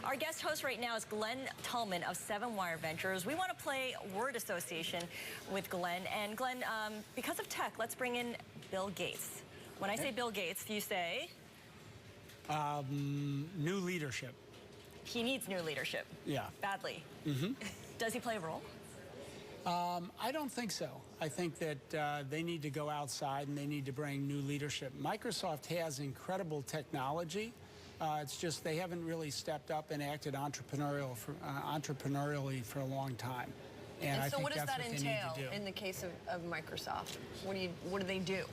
Our guest host right now is Glen Tullman of 7 Wire Ventures. We want to play word association with Glen. And Glen, because of tech, let's bring in Bill Gates. When I say Bill Gates, you say? New leadership. He needs new leadership. Yeah. Badly. Does he play a role? I don't think so. I think that they need to go outside and they need to bring new leadership. Microsoft has incredible technology. It's just they haven't really stepped up and acted entrepreneurially for a long time. And I so think what does that's that what they need entail to do. in the case of Microsoft? What do they do?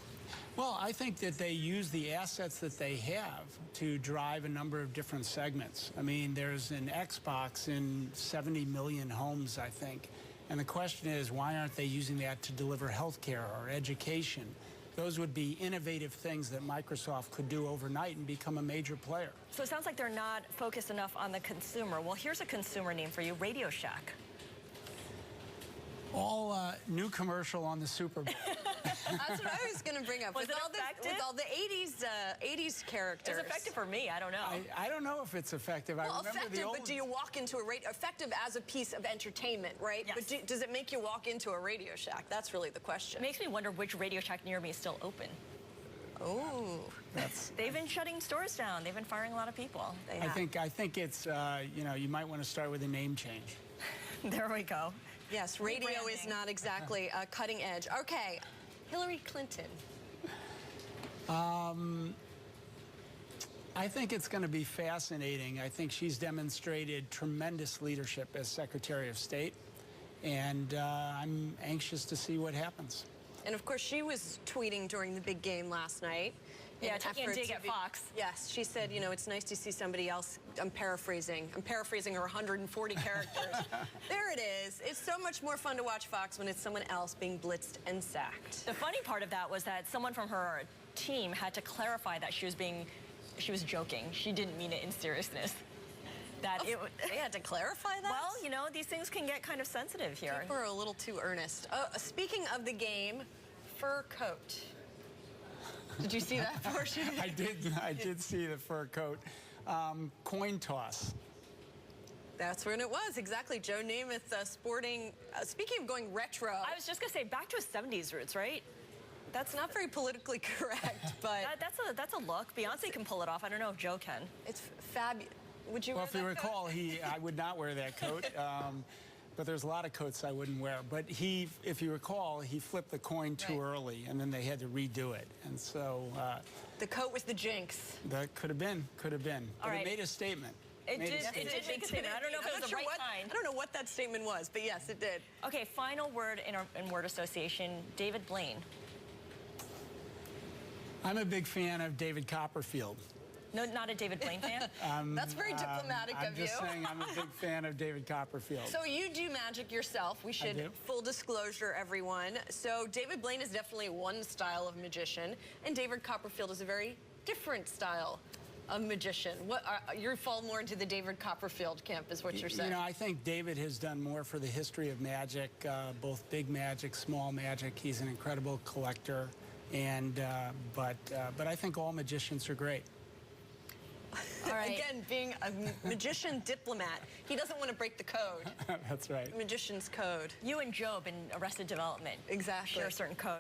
Well, I think that they use the assets that they have to drive a number of different segments. I mean, there's an Xbox in 70 million homes, I think. And the question is, why aren't they using that to deliver healthcare or education? Those would be innovative things that Microsoft could do overnight and become a major player. So it sounds like they're not focused enough on the consumer. Well, here's a consumer name for you, Radio Shack. All new commercial on the Super Bowl. That's what I was going to bring up. Was with it all effective? With all the 80s characters. It's effective for me. I don't know. I don't know if it's effective. Well, I remember effective, the old... but do you walk into a radio... Effective as a piece of entertainment, right? Yes. But does it make you walk into a Radio Shack? That's really the question. It makes me wonder which Radio Shack near me is still open. Oh. They've been shutting stores down. They've been firing a lot of people. I think it's, you know, you might want to start with a name change. There we go. Yes, radio is not exactly cutting edge. Okay, Hillary Clinton. I think it's going to be fascinating. I think she's demonstrated tremendous leadership as Secretary of State, and I'm anxious to see what happens. And of course, she was tweeting during the big game last night. Yeah, taking a dig at Fox. Yes, she said, you know, it's nice to see somebody else. I'm paraphrasing her 140 characters. There it is. It's so much more fun to watch Fox when it's someone else being blitzed and sacked. The funny part of that was that someone from her team had to clarify that she was joking. She didn't mean it in seriousness. They had to clarify that? Well, you know, these things can get kind of sensitive here. People are a little too earnest. Speaking of the game, fur coat. Did you see that portion? I did see the fur coat. Coin toss. That's when it was, exactly. Joe Namath sporting, speaking of going retro. I was just going to say, back to his 70s roots, right? That's not very politically correct, but... that's a look. Beyonce can pull it off. I don't know if Joe can. It's fabulous. Would you Well, wear if you that recall, coat? I would not wear that coat. But there's a lot of coats I wouldn't wear. But if you recall, he flipped the coin too early, and then they had to redo it. And so... the coat was the jinx. That could have been. But it made a statement. It did make a statement. I don't know if it was the right kind. I don't know what that statement was, but yes, it did. Okay, final word in word association, David Blaine. I'm a big fan of David Copperfield. No, not a David Blaine fan? That's very diplomatic of you. I'm just saying I'm a big fan of David Copperfield. So you do magic yourself. We should, full disclosure, everyone. So David Blaine is definitely one style of magician, and David Copperfield is a very different style of magician. You fall more into the David Copperfield camp, is what you're saying. You know, I think David has done more for the history of magic, both big magic, small magic. He's an incredible collector, and but I think all magicians are great. All right. Again, being a magician diplomat, he doesn't want to break the code. That's right. Magician's code. You and Job in Arrested Development Exactly. share a certain code.